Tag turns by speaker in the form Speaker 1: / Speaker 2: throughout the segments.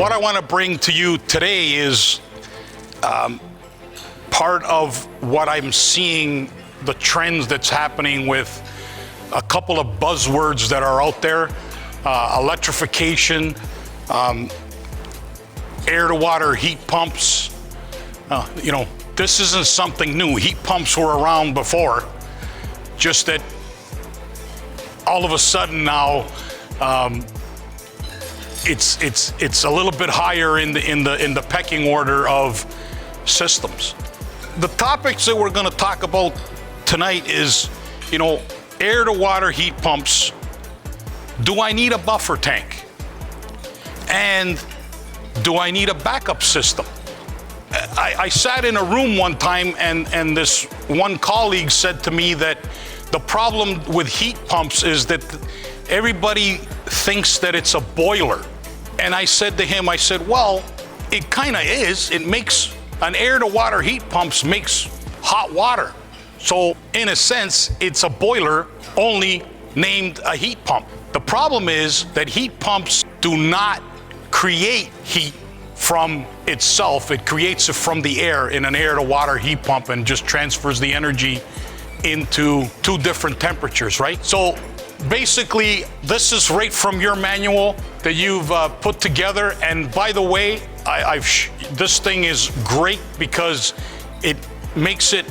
Speaker 1: what I want to bring to you today is part of what I'm seeing, the trends that's happening with a couple of buzzwords that are out there, electrification, air-to-water heat pumps. This isn't something new. Heat pumps were around before, just that all of a sudden now it's a little bit higher in the pecking order of systems. The topics that we're going to talk about tonight is, air-to-water heat pumps. Do I need a buffer tank? And do I need a backup system? I sat in a room one time and this one colleague said to me that the problem with heat pumps is that everybody thinks that it's a boiler. And I said to him, well, it kind of is. It makes an air-to-water heat pumps makes hot water. So in a sense, it's a boiler only named a heat pump. The problem is that heat pumps do not create heat from itself. It creates it from the air in an air-to-water heat pump and just transfers the energy into two different temperatures, right? So basically, this is right from your manual that you've put together. And by the way, this thing is great because it makes it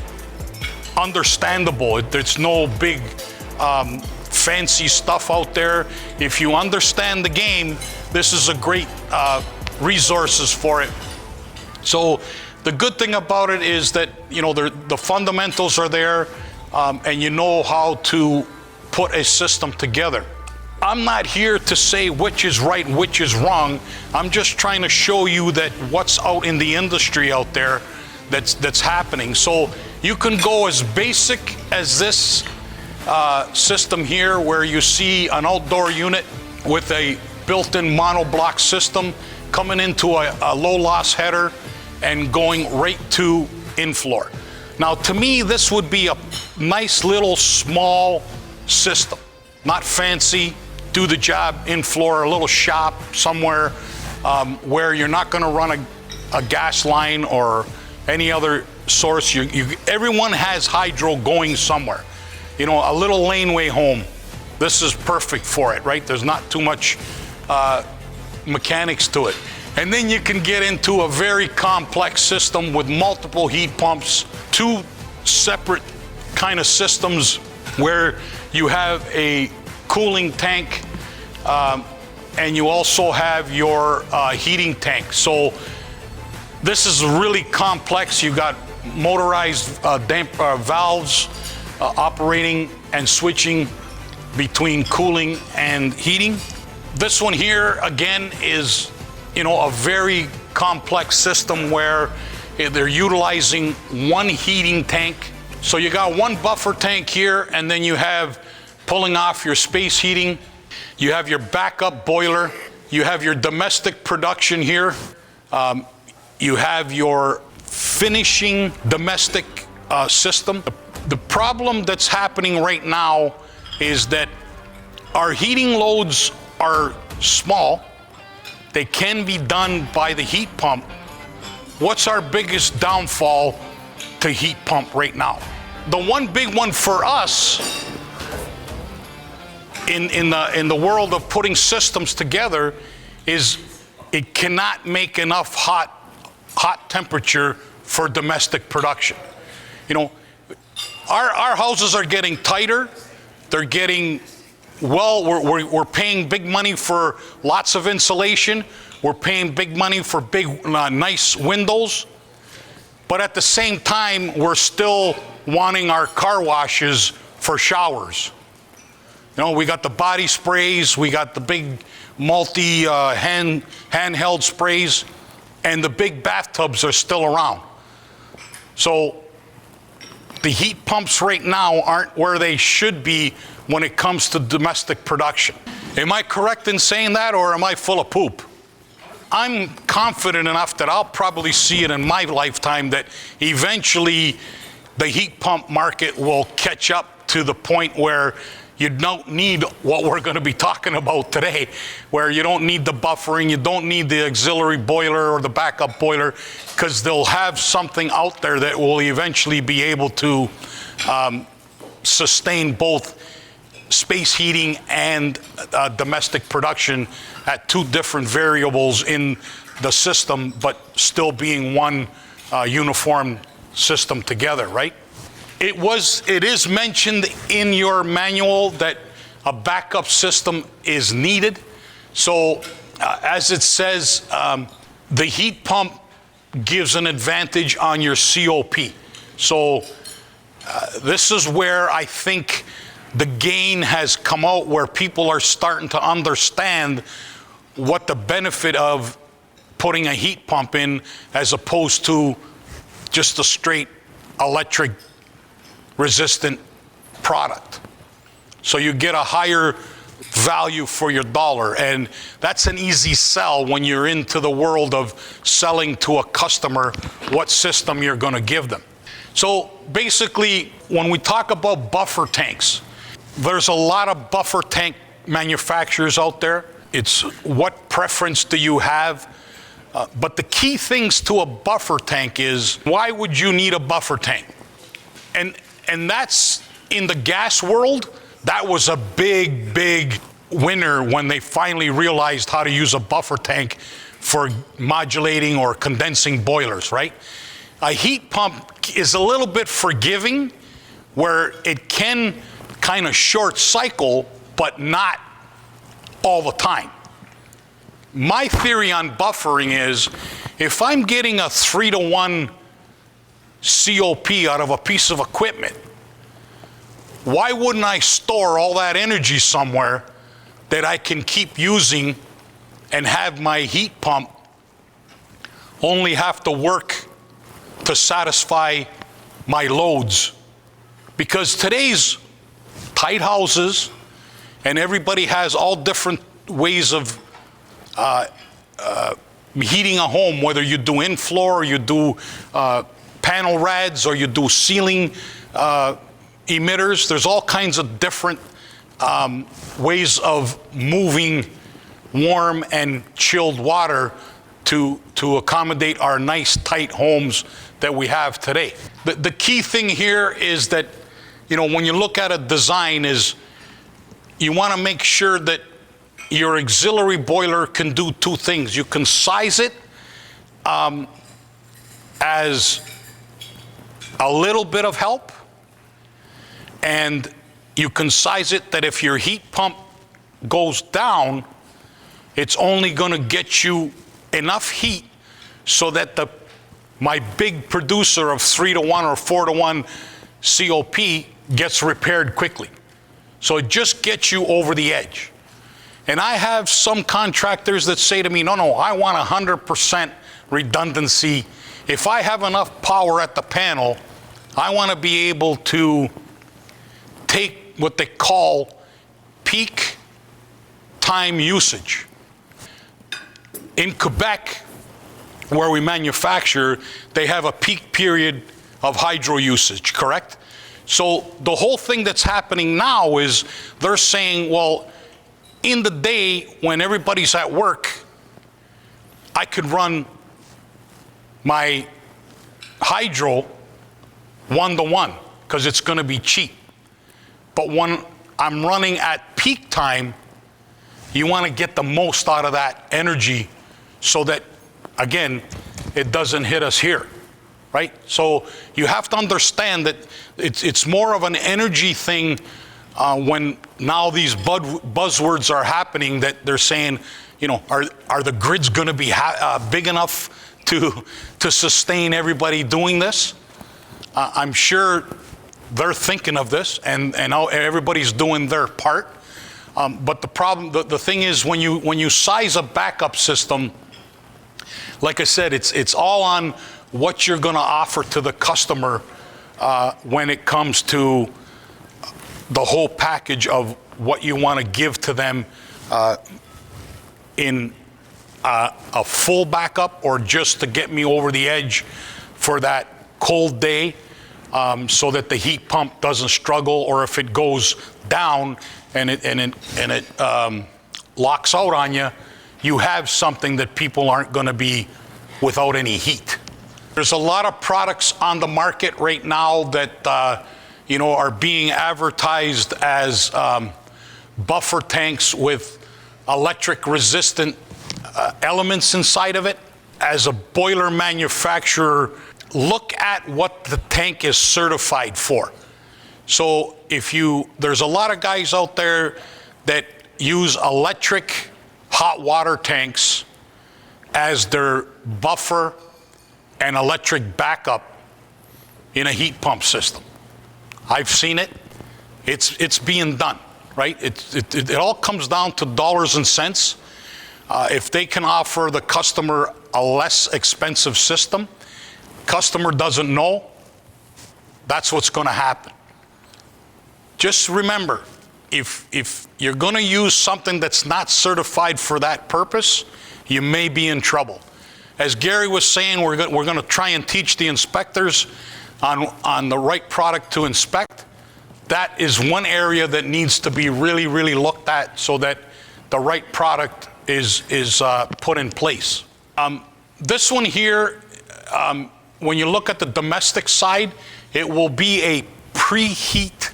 Speaker 1: understandable. There's no big fancy stuff out there. If you understand the game, this is a great resources for it. So the good thing about it is that the fundamentals are there, and you know how to put a system together. I'm not here to say which is right and which is wrong. I'm just trying to show you that what's out in the industry out there that's happening. So you can go as basic as this system here, where you see an outdoor unit with a built-in monoblock system coming into a low-loss header and going right to in-floor. Now, to me, this would be a nice little small system, not fancy, do the job in-floor, a little shop somewhere where you're not going to run a gas line or any other source. Everyone has hydro going somewhere. A little laneway home. This is perfect for it, right? There's not too much mechanics to it. And then you can get into a very complex system with multiple heat pumps, two separate kind of systems where you have a cooling tank and you also have your heating tank. So this is really complex. You've got motorized valves operating and switching between cooling and heating. This one here, again, is a very complex system where they're utilizing one heating tank. So you got one buffer tank here, and then you have pulling off your space heating. You have your backup boiler. You have your domestic production here. You have your finishing domestic system. The problem that's happening right now is that our heating loads are small. They can be done by the heat pump. What's our biggest downfall to heat pump right now? The one big one for us in the world of putting systems together is it cannot make enough hot temperature for domestic production. Our houses are getting tighter. They're getting, we're paying big money for lots of insulation. We're paying big money for big, nice windows. But at the same time, we're still wanting our car washes for showers. We got the body sprays, we got the big multi handheld sprays, and the big bathtubs are still around. So the heat pumps right now aren't where they should be when it comes to domestic production. Am I correct in saying that, or am I full of poop? I'm confident enough that I'll probably see it in my lifetime that eventually the heat pump market will catch up to the point where you don't need what we're going to be talking about today, where you don't need the buffering, you don't need the auxiliary boiler or the backup boiler, because they'll have something out there that will eventually be able to sustain both space heating and domestic production at two different variables in the system, but still being one uniform system together, right? It is mentioned in your manual that a backup system is needed. So as it says, the heat pump gives an advantage on your COP. So this is where I think the gain has come out, where people are starting to understand what the benefit of putting a heat pump in as opposed to just a straight electric resistant product. So you get a higher value for your dollar, and that's an easy sell when you're into the world of selling to a customer what system you're going to give them. So basically, when we talk about buffer tanks, there's a lot of buffer tank manufacturers out there. It's what preference do you have? But the key things to a buffer tank is, why would you need a buffer tank? And that's, in the gas world, that was a big winner when they finally realized how to use a buffer tank for modulating or condensing boilers, right? A heat pump is a little bit forgiving, where it can kind of short cycle, but not all the time. My theory on buffering is, if I'm getting a 3-to-1 COP out of a piece of equipment, why wouldn't I store all that energy somewhere that I can keep using and have my heat pump only have to work to satisfy my loads? Because today's tight houses, and everybody has all different ways of heating a home, whether you do in-floor or you do panel rads or you do ceiling emitters. There's all kinds of different ways of moving warm and chilled water to accommodate our nice tight homes that we have today. The key thing here is that, when you look at a design, is you want to make sure that your auxiliary boiler can do two things. You can size it as a little bit of help, and you can size it that if your heat pump goes down, it's only going to get you enough heat so that my big producer of 3-to-1 or 4-to-1 COP gets repaired quickly. So it just gets you over the edge. And I have some contractors that say to me, no, I want 100% redundancy. If I have enough power at the panel, I want to be able to take what they call peak time usage. In Quebec, where we manufacture, they have a peak period of hydro usage, correct? So the whole thing that's happening now is they're saying, well, in the day when everybody's at work, I could run my hydro 1-to-1 because it's going to be cheap. But when I'm running at peak time, you want to get the most out of that energy so that, again, it doesn't hit us here, right? So you have to understand that it's more of an energy thing when now these buzzwords are happening, that they're saying, are the grids going to be big enough to sustain everybody doing this? I'm sure they're thinking of this, and everybody's doing their part. But the problem, the thing is, when you size a backup system, like I said, it's all on what you're going to offer to the customer when it comes to the whole package of what you want to give to them in a full backup, or just to get me over the edge for that cold day, so that the heat pump doesn't struggle, or if it goes down and it locks out on you, you have something that people aren't going to be without any heat. There's a lot of products on the market right now that are being advertised as buffer tanks with electric resistant elements inside of it. As a boiler manufacturer, look at what the tank is certified for. So there's a lot of guys out there that use electric hot water tanks as their buffer and electric backup in a heat pump system. I've seen it. It's being done, right? It all comes down to dollars and cents. If they can offer the customer a less expensive system, customer doesn't know, that's what's going to happen. Just remember, if you're going to use something that's not certified for that purpose, you may be in trouble. As Gary was saying, we're going to try and teach the inspectors on the right product to inspect. That is one area that needs to be really, really looked at so that the right product is put in place. This one here, when you look at the domestic side, it will be a preheat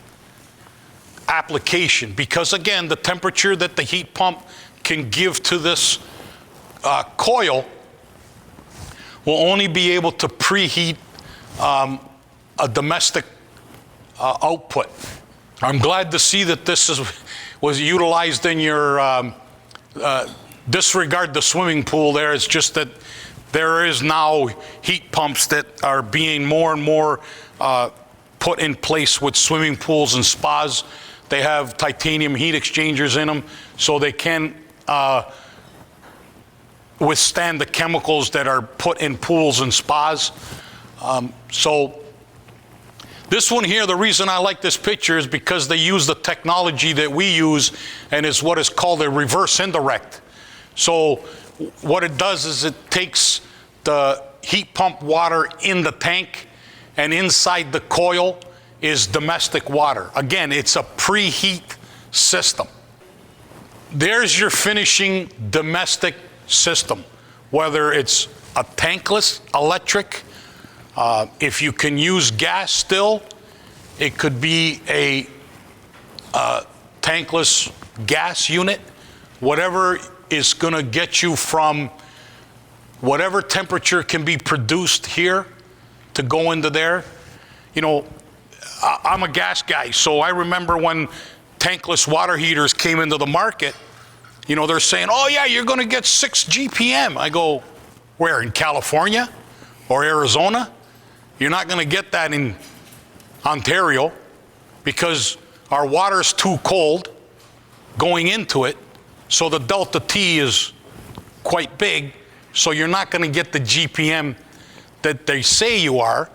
Speaker 1: application because, again, the temperature that the heat pump can give to this coil will only be able to preheat a domestic output. I'm glad to see that this was utilized in your disregard the swimming pool there. It's just that there is now heat pumps that are being more and more put in place with swimming pools and spas. They have titanium heat exchangers in them so they can withstand the chemicals that are put in pools and spas. So this one here, the reason I like this picture is because they use the technology that we use, and it's what is called a reverse indirect. So what it does is it takes the heat pump water in the tank, and inside the coil is domestic water. Again, it's a preheat system. There's your finishing domestic system, whether it's a tankless electric, if you can use gas still, it could be a tankless gas unit, whatever is going to get you from whatever temperature can be produced here to go into there. I'm a gas guy, so I remember when tankless water heaters came into the market, they're saying, oh yeah, you're going to get 6 GPM. I go, where, in California or Arizona? You're not going to get that in Ontario because our water's too cold going into it, so the delta T is quite big, so you're not going to get the GPM that they say you are.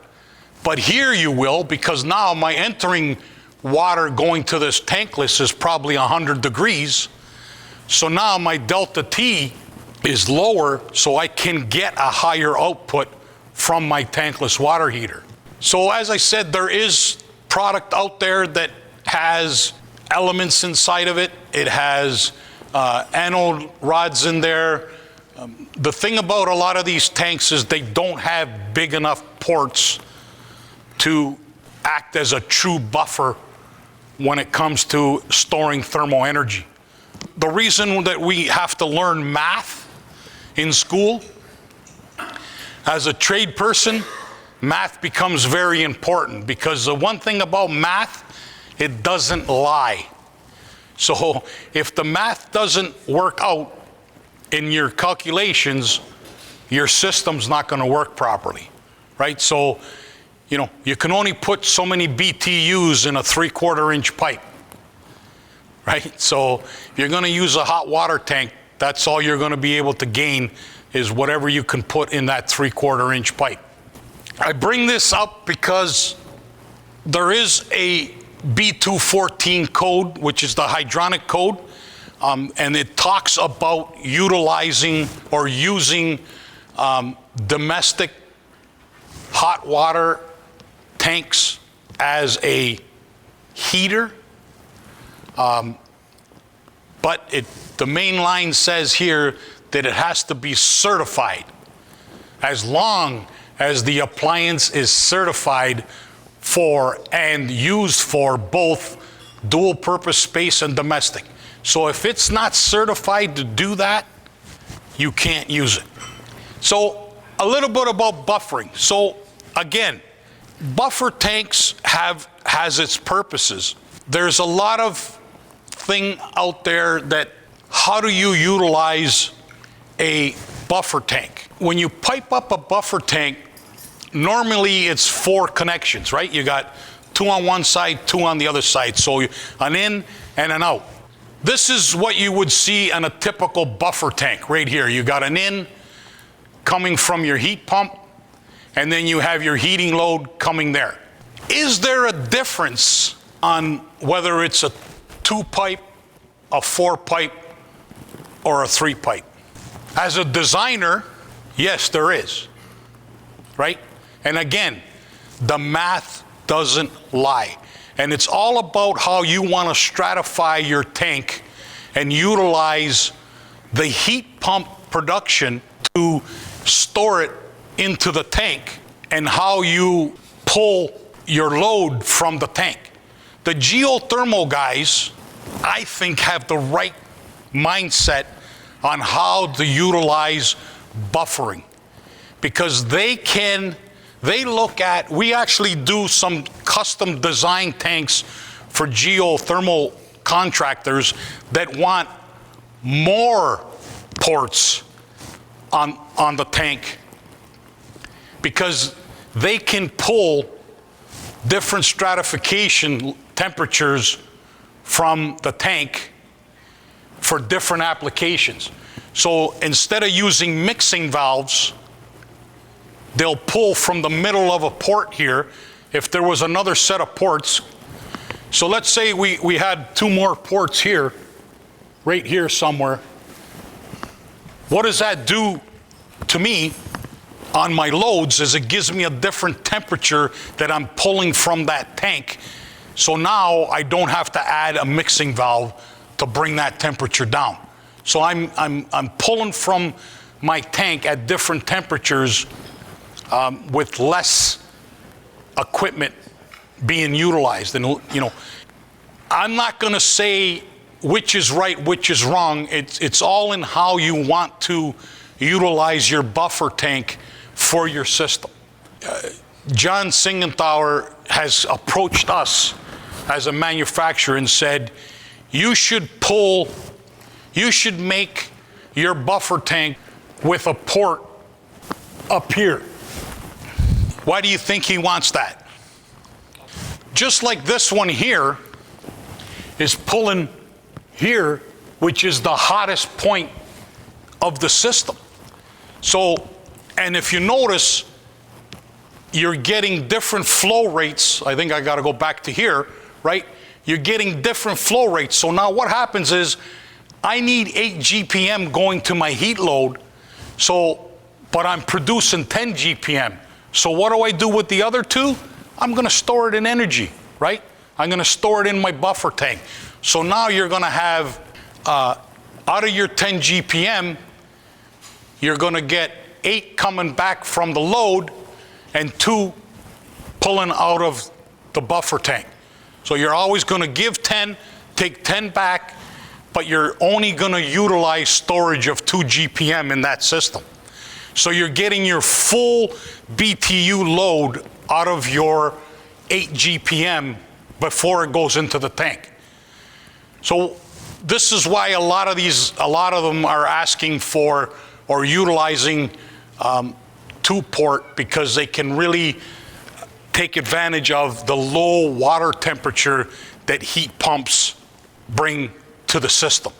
Speaker 1: But here you will, because now my entering water going to this tankless is probably 100 degrees. So now my delta T is lower, so I can get a higher output from my tankless water heater. So as I said, there is product out there that has elements inside of it. It has anode rods in there. The thing about a lot of these tanks is they don't have big enough ports to act as a true buffer when it comes to storing thermal energy. The reason that we have to learn math in school, as a trade person, math becomes very important, because the one thing about math, it doesn't lie. So if the math doesn't work out in your calculations, your system's not going to work properly, right? So, you can only put so many BTUs in a 3/4 inch pipe, right? So if you're going to use a hot water tank, that's all you're going to be able to gain is whatever you can put in that 3/4 inch pipe. I bring this up because there is a B214 code, which is the hydronic code, and it talks about utilizing or using domestic hot water tanks as a heater, but the main line says here that it has to be certified. As long as the appliance is certified for and used for both dual purpose space and domestic. So if it's not certified to do that, you can't use it. So a little bit about buffering. So again, buffer tanks has its purposes. There's a lot of thing out there that how do you utilize a buffer tank? When you pipe up a buffer tank, normally it's 4 connections, right? You got 2 on one side, 2 on the other side. So an in and an out. This is what you would see on a typical buffer tank right here. You got an in coming from your heat pump, and then you have your heating load coming there. Is there a difference on whether it's a 2-pipe, a 4-pipe, or a 3-pipe? As a designer, yes, there is, right? And again, the math doesn't lie. And it's all about how you want to stratify your tank and utilize the heat pump production to store it into the tank and how you pull your load from the tank. The geothermal guys, I think, have the right mindset on how to utilize buffering, because we actually do some custom design tanks for geothermal contractors that want more ports on the tank, because they can pull different stratification temperatures from the tank for different applications. So instead of using mixing valves, they'll pull from the middle of a port here. If there was another set of ports, so let's say we had 2 more ports here, right here somewhere. What does that do to me on my loads is it gives me a different temperature that I'm pulling from that tank. So now I don't have to add a mixing valve to bring that temperature down. So I'm pulling from my tank at different temperatures with less equipment being utilized. And I'm not going to say which is right, which is wrong. It's all in how you want to utilize your buffer tank for your system. John Singenthaler has approached us as a manufacturer and said, you should make your buffer tank with a port up here. Why do you think he wants that? Just like this one here is pulling here, which is the hottest point of the system. So, and if you notice, you're getting different flow rates. I think I got to go back to here, right? You're getting different flow rates. So now what happens is I need 8 GPM going to my heat load, but I'm producing 10 GPM. So what do I do with the other 2? I'm going to store it in energy, right? I'm going to store it in my buffer tank. So now you're going to have, out of your 10 GPM, you're going to get 8 coming back from the load and 2 pulling out of the buffer tank. So you're always going to give 10, take 10 back, but you're only going to utilize storage of 2 GPM in that system. So you're getting your full BTU load out of your 8 GPM before it goes into the tank. So this is why a lot of them are asking for or utilizing 2-port, because they can really take advantage of the low water temperature that heat pumps bring to the system.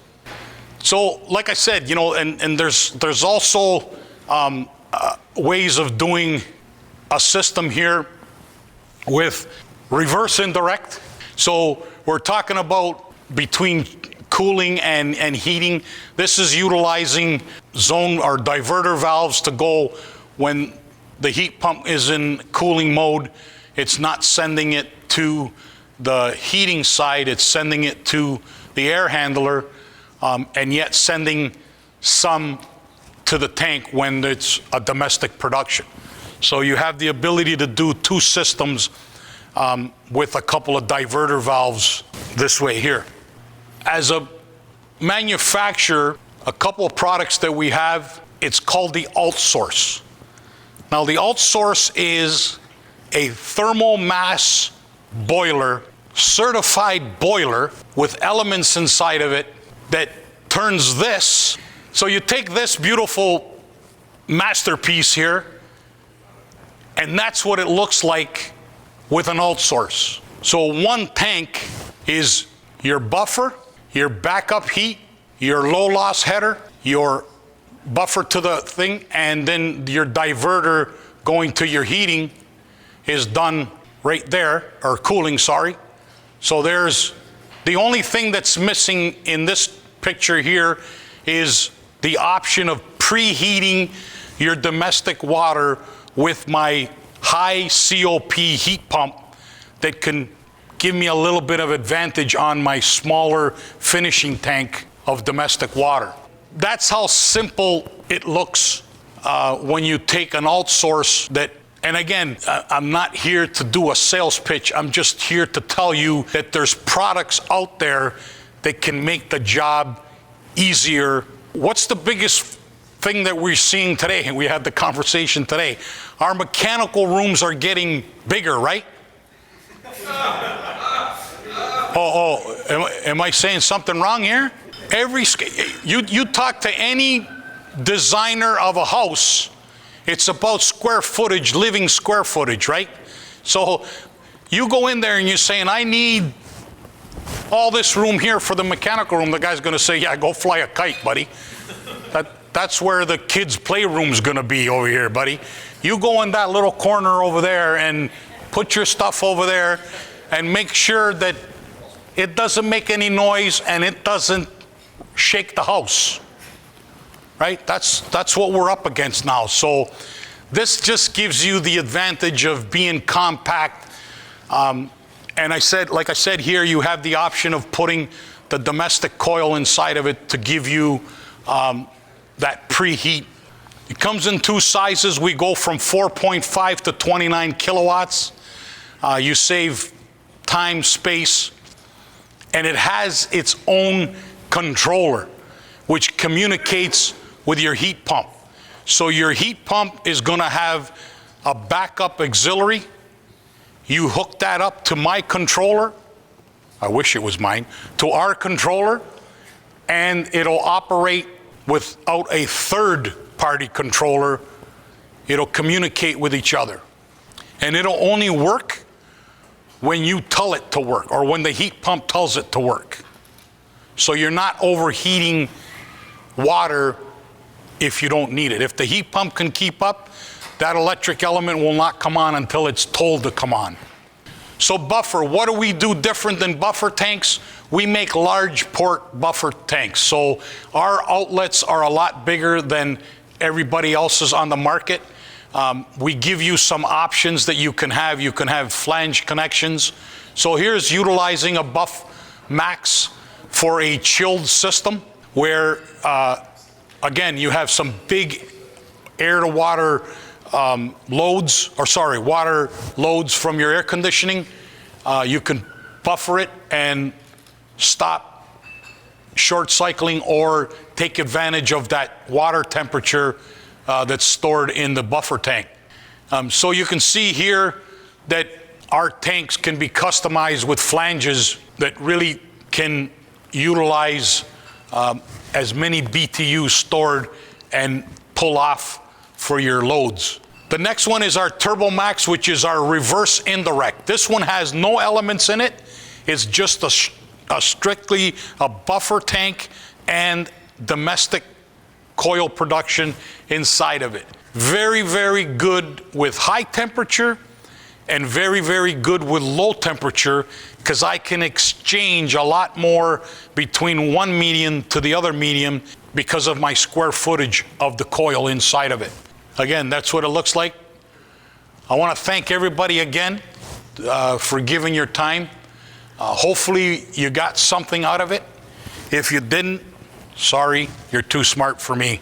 Speaker 1: So like I said, and there's also ways of doing a system here with reverse indirect. So we're talking about between cooling and heating. This is utilizing zone or diverter valves to go when the heat pump is in cooling mode. It's not sending it to the heating side, it's sending it to the air handler, and yet sending some to the tank when it's a domestic production. So you have the ability to do two systems with a couple of diverter valves this way here. As a manufacturer, a couple of products that we have, it's called the alt source. Now the alt source is a thermal mass boiler, certified boiler with elements inside of it that turns this. So you take this beautiful masterpiece here, and that's what it looks like with an alt source. So one tank is your buffer, your backup heat, your low loss header, your buffer to the thing, and then your diverter going to your heating is done right there, or cooling, sorry. So there's, the only thing that's missing in this picture here is the option of preheating your domestic water with my high COP heat pump that can give me a little bit of advantage on my smaller finishing tank of domestic water. That's how simple it looks when you take an alt source that, and again, I'm not here to do a sales pitch, I'm just here to tell you that there's products out there that can make the job easier. What's the biggest thing that we're seeing today? And we had the conversation today. Our mechanical rooms are getting bigger, right? Am I saying something wrong here? You talk to any designer of a house, it's about square footage, living square footage, right? So you go in there and you're saying, I need all this room here for the mechanical room. The guy's going to say, yeah, go fly a kite, buddy. That's where the kids' playroom's going to be over here, buddy. You go in that little corner over there and put your stuff over there and make sure that it doesn't make any noise and it doesn't shake the house, right? That's what we're up against now. So this just gives you the advantage of being compact. And like I said here, you have the option of putting the domestic coil inside of it to give you that preheat. It comes in two sizes. We go from 4.5 to 29 kilowatts. You save time, space, and it has its own controller, which communicates with your heat pump. So your heat pump is going to have a backup auxiliary. You hook that up to my controller. I wish it was mine, to our controller, and it'll operate without a third-party controller. It'll communicate with each other. And it'll only work when you tell it to work, or when the heat pump tells it to work. So you're not overheating water if you don't need it. If the heat pump can keep up, that electric element will not come on until it's told to come on. So buffer, what do we do different than buffer tanks? We make large port buffer tanks. So our outlets are a lot bigger than everybody else's on the market. We give you some options that you can have. You can have flange connections. So here's utilizing a Buff Max for a chilled system where, again, you have some big air-to-water water loads from your air conditioning. You can buffer it and stop short cycling or take advantage of that water temperature that's stored in the buffer tank. So you can see here that our tanks can be customized with flanges that really can utilize as many BTUs stored and pull off for your loads. The next one is our Turbo Max, which is our reverse indirect. This one has no elements in it. It's just strictly a buffer tank and domestic coil production inside of it. Very, very good with high temperature and very, very good with low temperature, because I can exchange a lot more between one medium to the other medium because of my square footage of the coil inside of it. Again, that's what it looks like. I want to thank everybody again for giving your time. Hopefully you got something out of it. If you didn't, sorry, you're too smart for me.